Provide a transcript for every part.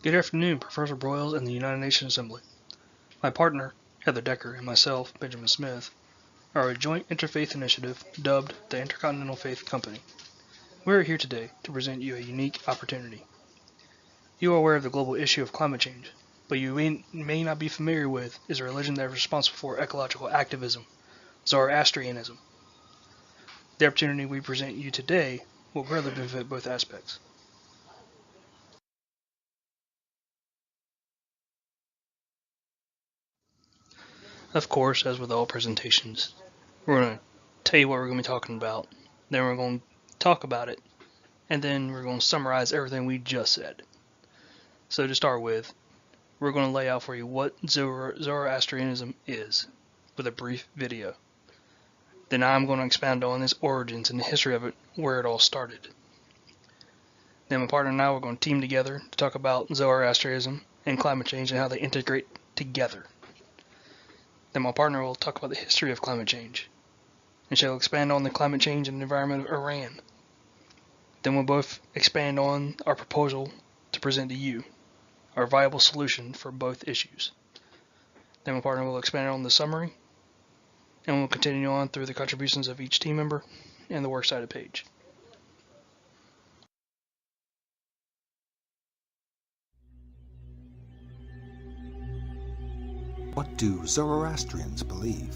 Good afternoon, Professor Broyles and the United Nations Assembly. My partner, Heather Decker, and myself, Benjamin Smith, are a joint interfaith initiative dubbed the Intercontinental Faith Company. We are here today to present you a unique opportunity. You are aware of the global issue of climate change, but you may not be familiar with is a religion that is responsible for ecological activism, Zoroastrianism. The opportunity we present you today will greatly benefit both aspects. Of course, as with all presentations, we're going to tell you what we're going to be talking about, then we're going to talk about it, and then we're going to summarize everything we just said. So to start with, we're going to lay out for you what Zoroastrianism is, with a brief video. Then I'm going to expound on its origins and the history of it, where it all started. Then my partner and I are going to team together to talk about Zoroastrianism and climate change and how they integrate together. Then my partner will talk about the history of climate change, and she'll expand on the climate change and environment of Iran. Then we'll both expand on our proposal to present to you, our viable solution for both issues. Then my partner will expand on the summary, and we'll continue on through the contributions of each team member and the works cited page. What do Zoroastrians believe?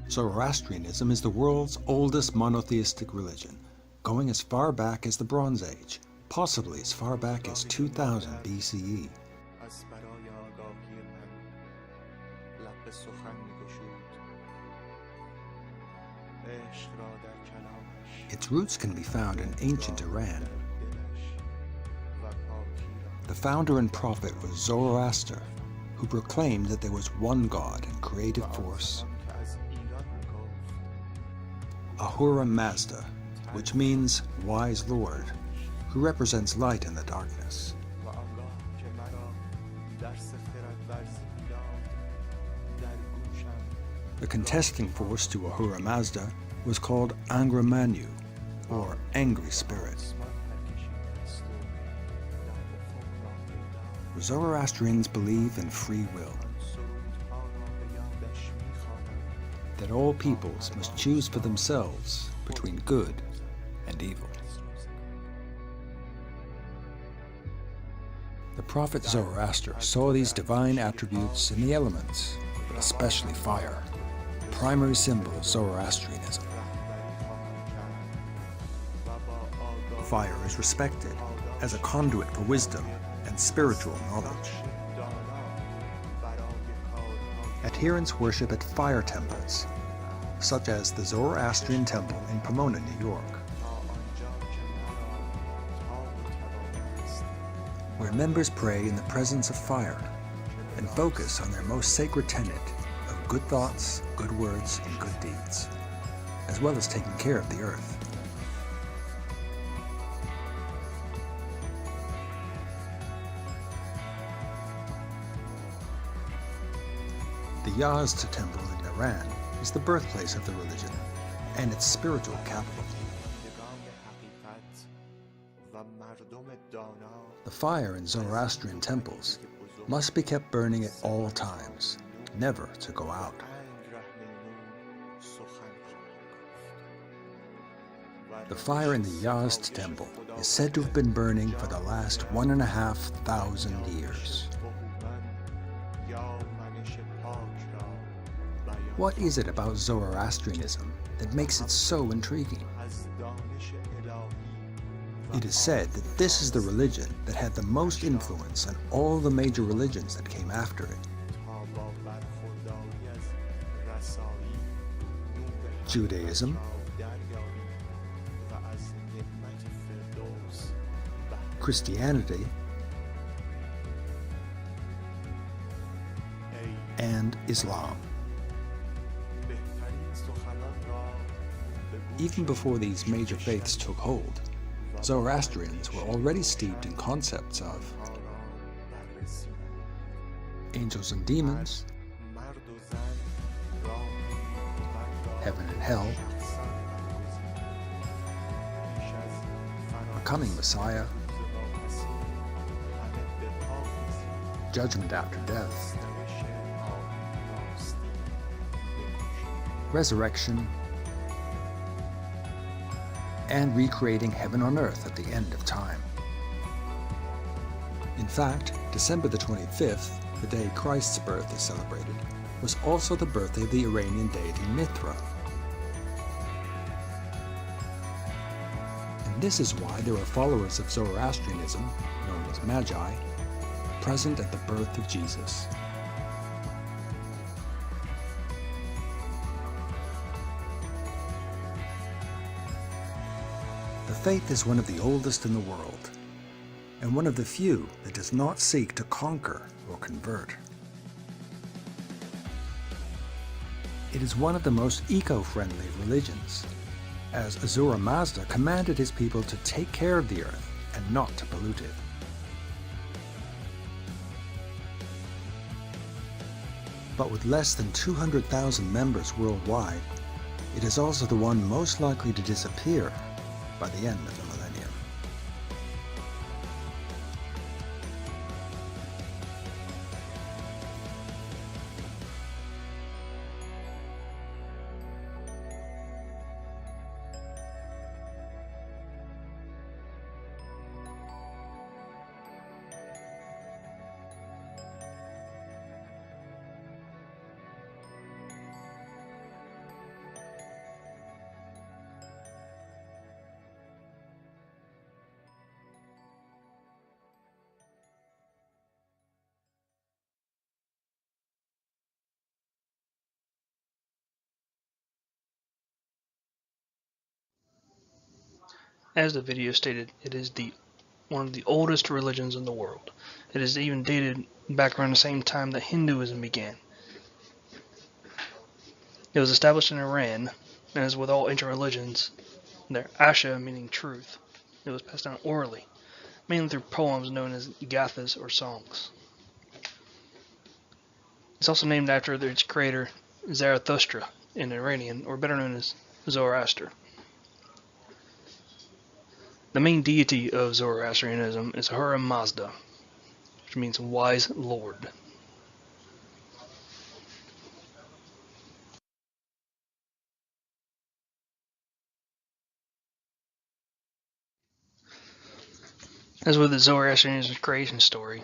Zoroastrianism is the world's oldest monotheistic religion, going as far back as the Bronze Age, possibly as far back as 2000 BCE. Its roots can be found in ancient Iran. The founder and prophet was Zoroaster, who proclaimed that there was one God and creative force, Ahura Mazda, which means wise Lord, who represents light in the darkness. The contesting force to Ahura Mazda was called Angra Mainyu, or angry spirit. Zoroastrians believe in free will, that all peoples must choose for themselves between good and evil. The prophet Zoroaster saw these divine attributes in the elements, but especially fire, the primary symbol of Zoroastrianism. Fire is respected as a conduit for wisdom and spiritual knowledge. Adherents worship at fire temples, such as the Zoroastrian Temple in Pomona, New York, where members pray in the presence of fire and focus on their most sacred tenet of good thoughts, good words, and good deeds, as well as taking care of the earth. The Yazd Temple in Iran is the birthplace of the religion and its spiritual capital. The fire in Zoroastrian temples must be kept burning at all times, never to go out. The fire in the Yazd Temple is said to have been burning for the last 1,500 years. What is it about Zoroastrianism that makes it so intriguing? It is said that this is the religion that had the most influence on all the major religions that came after it. Judaism, Christianity, and Islam. Even before these major faiths took hold, Zoroastrians were already steeped in concepts of angels and demons, heaven and hell, coming Messiah, judgment after death, resurrection, and recreating heaven on earth at the end of time. In fact, December the 25th, the day Christ's birth is celebrated, was also the birthday of the Iranian deity Mithra. And this is why there are followers of Zoroastrianism, known as Magi, present at the birth of Jesus. The faith is one of the oldest in the world, and one of the few that does not seek to conquer or convert. It is one of the most eco-friendly religions, as Ahura Mazda commanded his people to take care of the earth and not to pollute it. But with less than 200,000 members worldwide, it is also the one most likely to disappear by the end of the millennium. As the video stated, it is one of the oldest religions in the world. It is even dated back around the same time that Hinduism began. It was established in Iran, and as with all ancient religions, their Asha meaning truth. It was passed down orally, mainly through poems known as gathas or songs. It's also named after its creator, Zarathustra, in Iranian, or better known as Zoroaster. The main deity of Zoroastrianism is Ahura Mazda, which means wise lord. As with the Zoroastrianism creation story,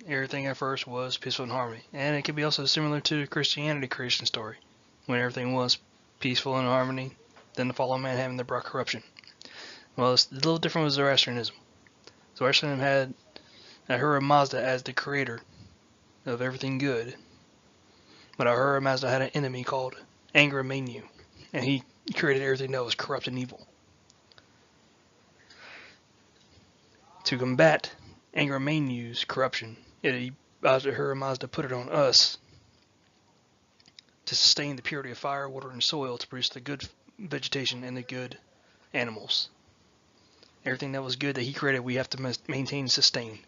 everything at first was peaceful and harmony, and it can be also similar to the Christianity creation story, when everything was peaceful and harmony, then the fall of man having that brought corruption. Well, it's a little different with Zoroastrianism. Zoroastrianism had Ahura Mazda as the creator of everything good, but Ahura Mazda had an enemy called Angra Mainyu, and he created everything that was corrupt and evil. To combat Angra Mainyu's corruption, Ahura Mazda put it on us to sustain the purity of fire, water, and soil to produce the good vegetation and the good animals. Everything that was good that he created, we have to maintain and sustain,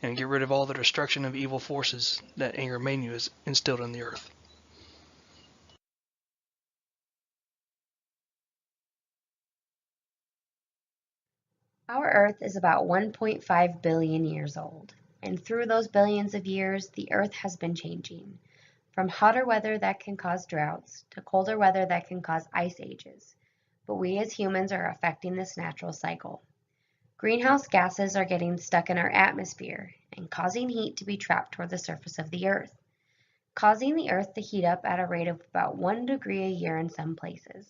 and get rid of all the destruction of evil forces that Angra Mainyu has instilled in the earth. Our Earth is about 1.5 billion years old, and through those billions of years, the Earth has been changing, from hotter weather that can cause droughts to colder weather that can cause ice ages. But we as humans are affecting this natural cycle. Greenhouse gases are getting stuck in our atmosphere and causing heat to be trapped toward the surface of the Earth, causing the Earth to heat up at a rate of about 1 degree a year in some places.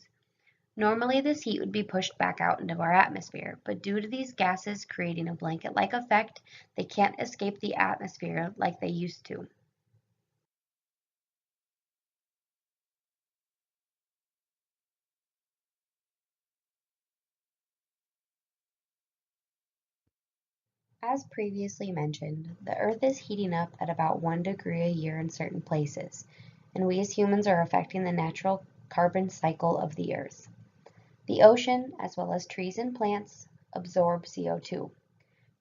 Normally, this heat would be pushed back out into our atmosphere, but due to these gases creating a blanket-like effect, they can't escape the atmosphere like they used to. As previously mentioned, the Earth is heating up at about 1 degree a year in certain places, and we as humans are affecting the natural carbon cycle of the Earth. The ocean, as well as trees and plants, absorb CO2.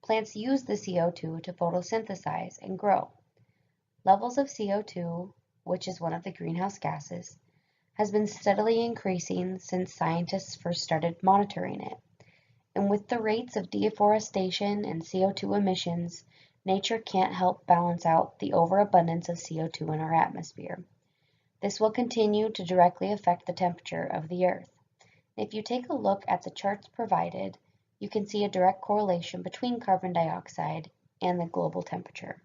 Plants use the CO2 to photosynthesize and grow. Levels of CO2, which is one of the greenhouse gases, has been steadily increasing since scientists first started monitoring it. And with the rates of deforestation and CO2 emissions, nature can't help balance out the overabundance of CO2 in our atmosphere. This will continue to directly affect the temperature of the Earth. If you take a look at the charts provided, you can see a direct correlation between carbon dioxide and the global temperature.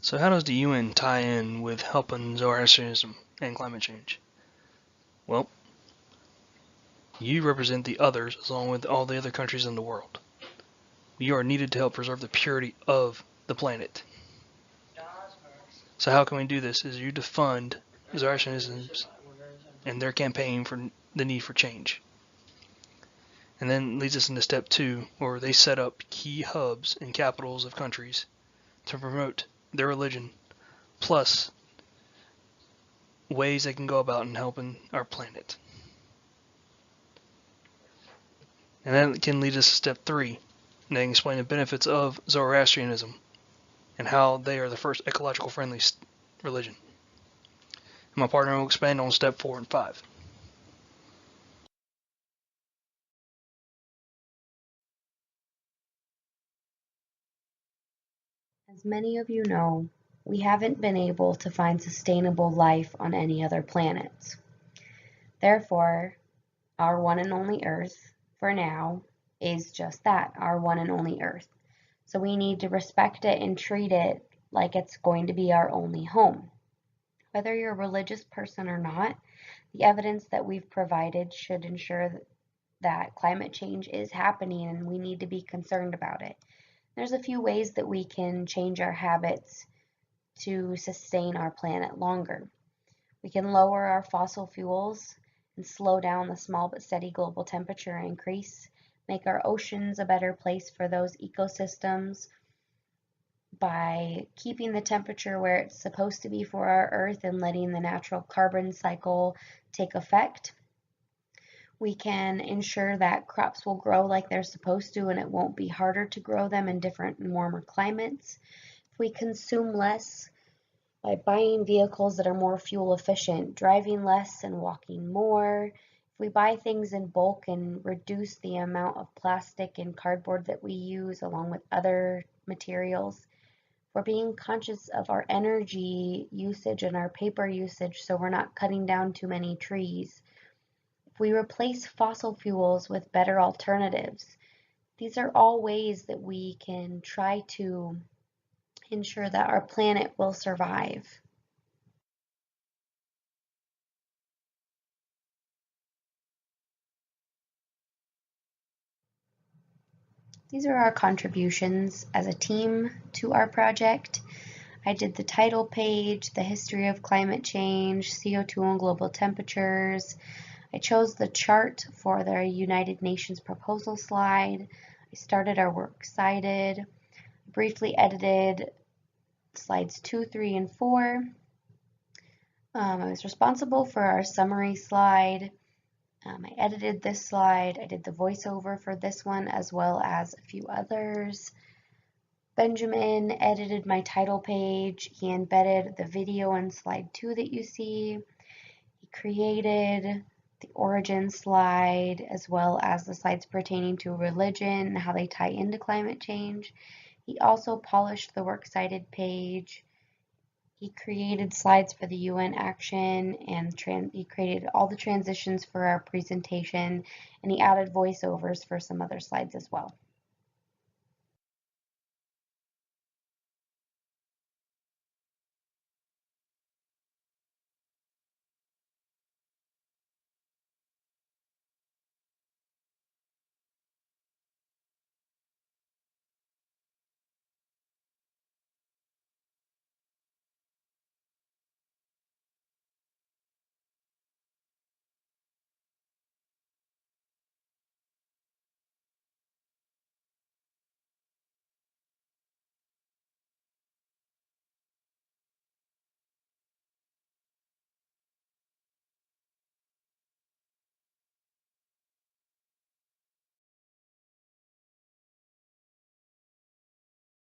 So how does the UN tie in with helping Zoroastrianism and climate change? Well, you represent the others along with all the other countries in the world. You are needed to help preserve the purity of the planet. So how can we do this? Is you defund Zoroastrianism and their campaign for the need for change. And then leads us into step 2, where they set up key hubs and capitals of countries to promote their religion, plus ways they can go about in helping our planet. And that can lead us to step 3, and they explain the benefits of Zoroastrianism and how they are the first ecological friendly religion. And my partner will expand on step 4 and 5. As many of you know, we haven't been able to find sustainable life on any other planets. Therefore, our one and only Earth, for now, is just that, our one and only Earth. So we need to respect it and treat it like it's going to be our only home. Whether you're a religious person or not, the evidence that we've provided should ensure that climate change is happening and we need to be concerned about it. There's a few ways that we can change our habits to sustain our planet longer. We can lower our fossil fuels and slow down the small but steady global temperature increase, make our oceans a better place for those ecosystems by keeping the temperature where it's supposed to be for our Earth and letting the natural carbon cycle take effect. We can ensure that crops will grow like they're supposed to and it won't be harder to grow them in different and warmer climates. If we consume less by buying vehicles that are more fuel efficient, driving less and walking more, if we buy things in bulk and reduce the amount of plastic and cardboard that we use along with other materials, we're being conscious of our energy usage and our paper usage so we're not cutting down too many trees. If we replace fossil fuels with better alternatives, these are all ways that we can try to ensure that our planet will survive. These are our contributions as a team to our project. I did the title page, the history of climate change, CO2 and global temperatures. I chose the chart for the United Nations proposal slide. I started our works cited, briefly edited slides 2, 3, and 4. I was responsible for our summary slide. I edited this slide. I did the voiceover for this one as well as a few others. Benjamin edited my title page. He embedded the video in slide 2 that you see. He created the origin slide as well as the slides pertaining to religion and how they tie into climate change. He also polished the works cited page. He created slides for the UN action and he created all the transitions for our presentation, and he added voiceovers for some other slides as well.